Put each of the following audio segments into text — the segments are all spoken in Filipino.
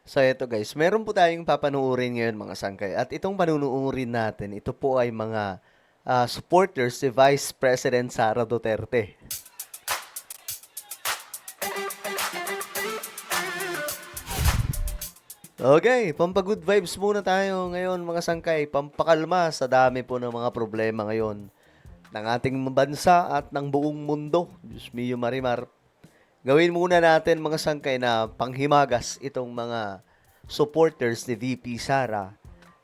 So eto guys, meron po tayong papanuorin ngayon mga sangkay. At itong panunuorin natin, ito po ay mga supporters si Vice President Sara Duterte. Okay, pampagood vibes muna tayo ngayon mga sangkay. Pampakalma sa dami po ng mga problema ngayon ng ating bansa at ng buong mundo. Diyos mio marimar. Gawin muna natin mga sangkay na panghimagas itong mga supporters ni VP Sara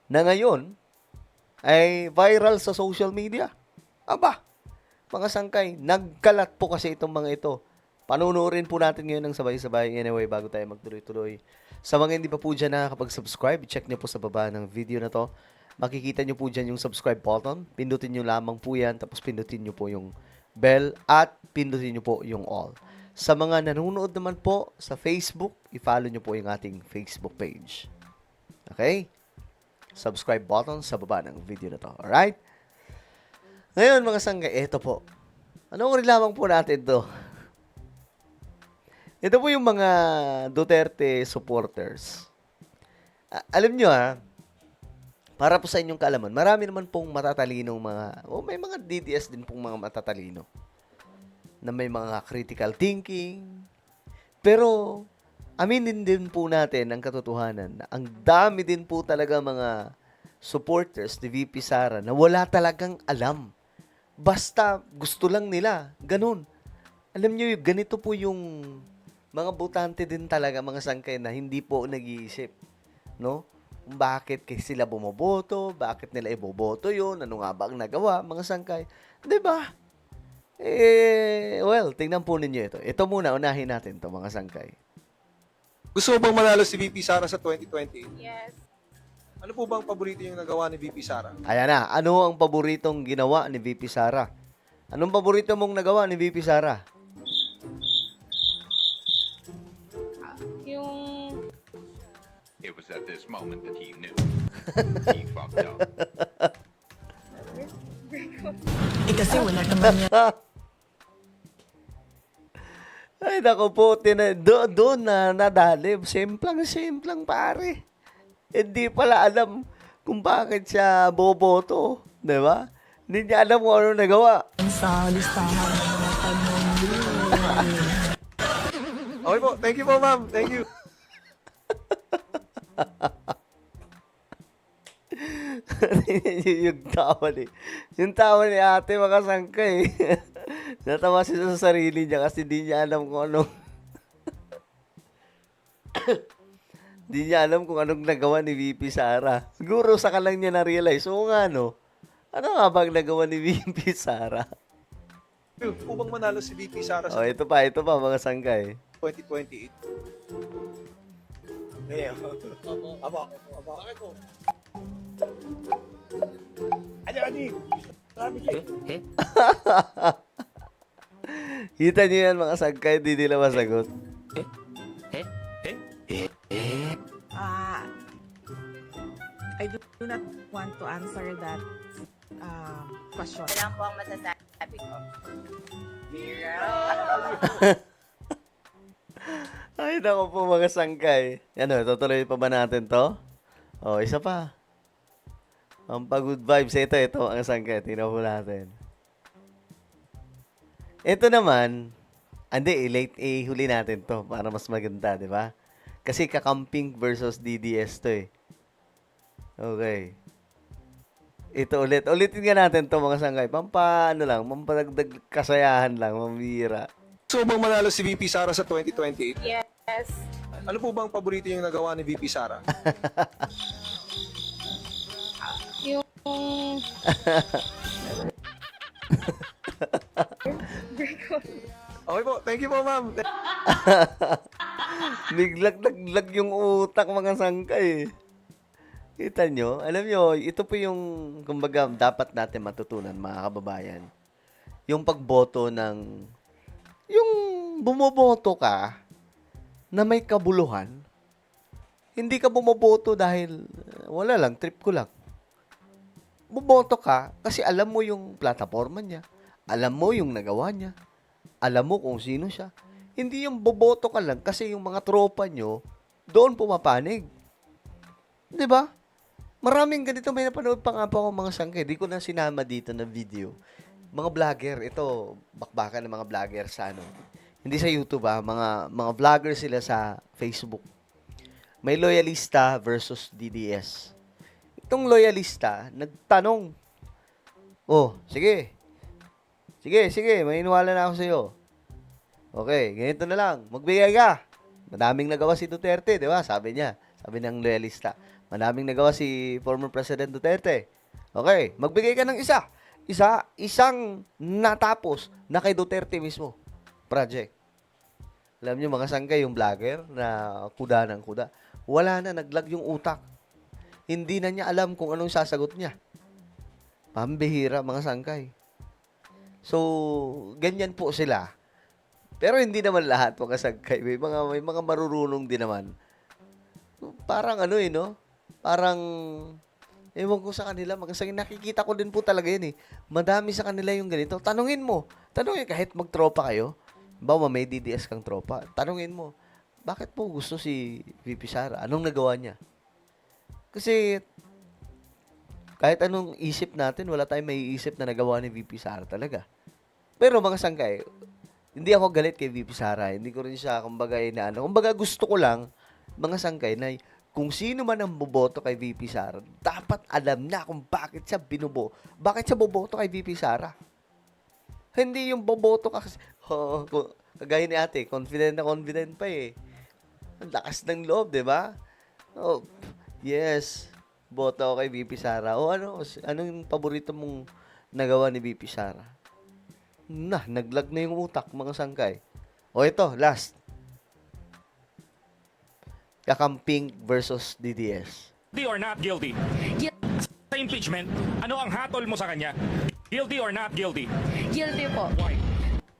na ngayon ay viral sa social media. Aba, mga sangkay, nagkalat po kasi itong mga ito. Panunuorin po natin ngayon ng sabay-sabay anyway bago tayo magtuloy-tuloy. Sa mga hindi pa po dyan nakakapag-subscribe, check nyo po sa baba ng video na to. Makikita nyo po dyan yung subscribe button. Pindutin nyo lamang po yan, tapos pindutin nyo po yung bell at pindutin nyo po yung all. Sa mga nanonood naman po sa Facebook, i-follow nyo po yung ating Facebook page. Okay? Subscribe button sa baba ng video na to. Alright? Ngayon mga sanggay, eto po. Anong lamang po natin to? Ito po yung mga Duterte supporters. Alam nyo para po sa inyong kaalaman, marami naman pong matatalinong may mga DDS din pong mga matatalino na may mga critical thinking. Pero, aminin din po natin ang katotohanan na ang dami din po talaga mga supporters ni VP Sara na wala talagang alam. Basta gusto lang nila. Ganun. Alam nyo, ganito po yung mga botante din talaga, mga sangkay na hindi po nag-iisip. No? Bakit sila bumoboto? Bakit nila iboboto yun? Ano nga ba ang nagawa? Mga sangkay. 'Di ba? Well, tingnan po ninyo ito. Ito muna, unahin natin to mga sangkay. Gusto mo bang manalo si VP Sara sa 2020? Yes. Ano po bang paborito yung nagawa ni VP Sara? Ayan na. Ano ang paboritong ginawa ni VP Sara? Anong paborito mong nagawa ni VP Sara? Yung It was at this moment that he knew he fucked up. Kasi wala naman yan. Ay, naku po. Doon na nadali. Simplang pare. Hindi pala alam kung bakit siya boboto. Di ba? Hindi niya alam kung ano nagawa. Sa listahan ng mga tanong. Okay po. Thank you po, ma'am. Thank you. yung tawa ni ate mga sangkay. Natawa siya sa sarili niya kasi di niya alam kung anong di niya alam kung anong nagawa ni VP Sara. Siguro saka lang niya na-realize. Oo nga no. Ano nga bang nagawa ni VP Sara? Gusto mo bang manalo si VP Sara Oh, sa ito pa mga sangkay. 2028? Aba. Bakit po? Ani. Kita niyo yan mga sangkay, di nila masagot. I do not want to answer that question. lang po ang masasabi ko. Ay, naku po mga sangkay. Ano, tutuloy pa ba natin to? Oh, isa pa. Ang pag-good vibes. Ito, ang sangkay. Tingnan po natin. Ito naman, huli natin to para mas maganda, di ba? Kasi kakamping versus DDS to eh. Okay. Ito ulitin nga natin to mga sangkay. Pampadagdag kasayahan lang, mamira. Gusto mo bang manalo si VP Sara sa 2028? Yes. Ano po bang paborito yung nagawa ni VP Sara? Yung Okay po. Thank you po, ma'am. Naglag yung utak mga sangkay. Kita nyo? Alam nyo, ito po yung, kumbaga, dapat natin matutunan mga kababayan. Yung pagboto yung bumoboto ka na may kabuluhan. Hindi ka bumoboto dahil, wala lang, trip ko lang. Bumoto ka kasi alam mo yung plataforma niya. Alam mo yung nagawa niya. Alam mo kung sino siya. Hindi yung boboto ka lang kasi yung mga tropa nyo doon pumapanig. 'Di ba? Maraming ganito, may napanood pa nga po ako mga sangkay. Di ko na sinama dito na video. Mga vlogger, ito, bakbakan ng mga vlogger sa ano. Hindi sa YouTube mga vlogger sila sa Facebook. May loyalista versus DDS. Itong loyalista, nagtanong. Oh, sige. Sige, maniniwala na ako sa'yo. Okay, ganito na lang. Magbigay ka. Madaming nagawa si Duterte, di ba? Sabi niya. Sabi ng loyalista. Madaming nagawa si former President Duterte. Okay, magbigay ka ng isa. Isang natapos na kay Duterte mismo. Project. Alam niyo mga sangkay, yung vlogger na kuda ng kuda. Wala na, naglag yung utak. Hindi na niya alam kung anong sasagot niya. Pambihira mga sangkay. So, ganyan po sila. Pero hindi naman lahat mga sangkay. May mga marurunong din naman. Parang ano no? Parang, ewan ko sa kanila, nakikita ko din po talaga yun Madami sa kanila yung ganito. Tanungin kahit magtropa kayo. Bawa may DDS kang tropa. Tanungin mo, bakit po gusto si VP Sara? Anong nagawa niya? Kasi, kahit anong isip natin, wala tayong may isip na nagawa ni VP Sara talaga. Pero mga sangkay, hindi ako galit kay VP Sara. Hindi ko rin siya, kumbaga gusto ko lang, mga sangkay, na kung sino man ang boboto kay VP Sara, dapat alam niya kung bakit siya boboto kay VP Sara. Hindi yung boboto ka kasi, kagaya ni ate, confident pa Ang lakas ng loob, di ba? Oh, yes, boto ako kay VP Sara. O anong paborito mong nagawa ni VP Sara? Naglag na yung utak, mga sangkay. O ito, last. Kakamping versus DDS. Guilty or not guilty? Sa impeachment, ano ang hatol mo sa kanya? Guilty or not guilty? Guilty po. Why?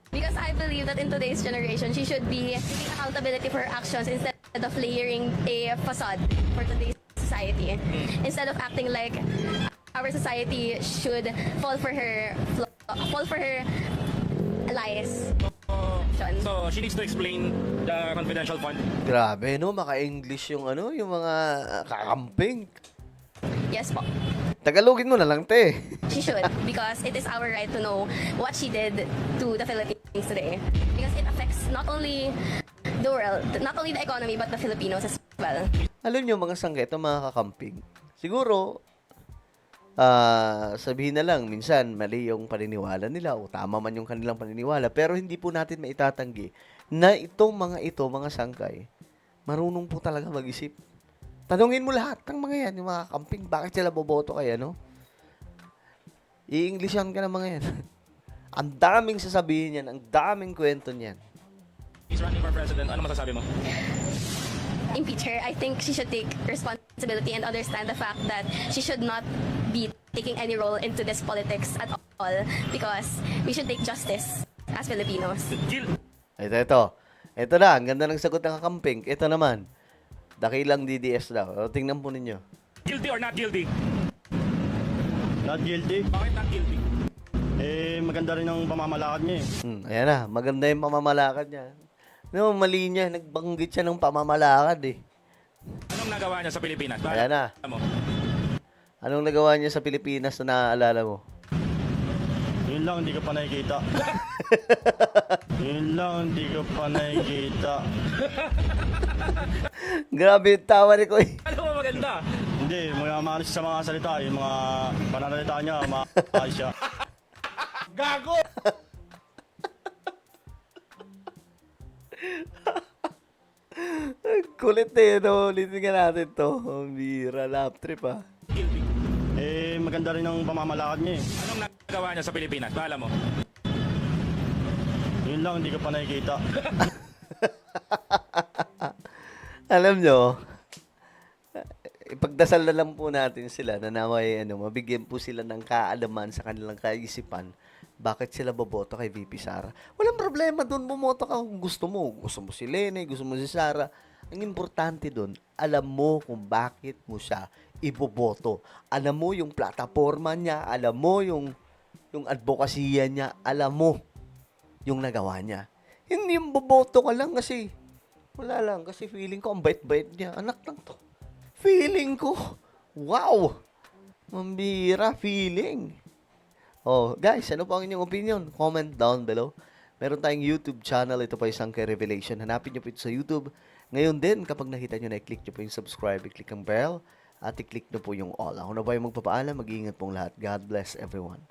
Because I believe that in today's generation, she should be taking accountability for her actions instead of layering a facade for today's society. Instead of acting like our society should fall for her lies. So, she needs to explain the confidential fund. Grabe, no? Maka-English yung yung mga kakamping. Yes po. Tagalogin mo na lang, te. She should, because it is our right to know what she did to the Philippines today. Because it affects not only the world, not only the economy, but the Filipinos as well. Alam nyo, mga sangkay, itong mga kakamping, siguro, sabihin na lang, minsan, mali yung paniniwala nila o tama man yung kanilang paniniwala, pero hindi po natin maitatanggi na mga sangkay, marunong po talaga mag-isip. Tanungin mo lahat ng mga yan, yung mga kakamping, bakit sila boboto kaya, no? I-Englishan ka ng mga yan. Ang daming sasabihin yan, ang daming kwento niyan. He's running for president. Ano masasabi mo? Impeach her. I think she should take responsibility and understand the fact that she should not be taking any role into this politics at all, because we should take justice as Filipinos. Guilty. Ito na, ang ganda ng sagot ng kakamping. Ito naman, dakilang DDS daw. O, tingnan po ninyo. Guilty or not guilty? Not guilty. Bakit not guilty? Maganda rin ang pamamalakad niya Ayan na, maganda yung pamamalakad niya. No, mali niya, nagbanggit siya ng pamamalakad Anong nagawa niya sa Pilipinas? Bakit? Ayan na. Mo? Anong nagawa niya sa Pilipinas na naaalala mo? Yun lang, hindi ka pa nakikita. Yun lang, hindi ka pa nakikita. Grabe yung tawa ni Koy. Ano mo maganda? Hindi, maalis sa mga salita. Yung mga pananalita niya, maalis siya. Gago! Kulit no? Ulitin nga natin to. Ang bira, lap trip Guilty. Maganda rin ang pamamalakad niya Anong nagawa niya sa Pilipinas? Bahala mo. Yun lang, hindi ka pa nakikita. Alam nyo, ipagdasal na lang po natin sila na naway, mabigyan po sila ng kaalaman sa kanilang kaisipan bakit sila boboto kay VP Sara. Walang problema doon, bumoto ka kung gusto mo. Gusto mo si Lene, gusto mo si Sara. Ang importante doon, alam mo kung bakit mo siya iboboto. Alam mo yung plataforma niya, alam mo yung advokasya niya, alam mo yung nagawa niya. Hindi yung boboto ka lang kasi Wala lang, kasi feeling ko ang bait-bait niya. Anak lang to. Feeling ko. Wow! Mambira, feeling. Oh, guys, ano po ang inyong opinion? Comment down below. Meron tayong YouTube channel. Ito po yung Sangkay Revelation. Hanapin nyo po ito sa YouTube. Ngayon din, kapag nakita nyo na, i-click nyo po yung subscribe, i-click ang bell, at i-click nyo po yung all. Ako na ba yung magpapaalam? Mag-iingat pong lahat. God bless everyone.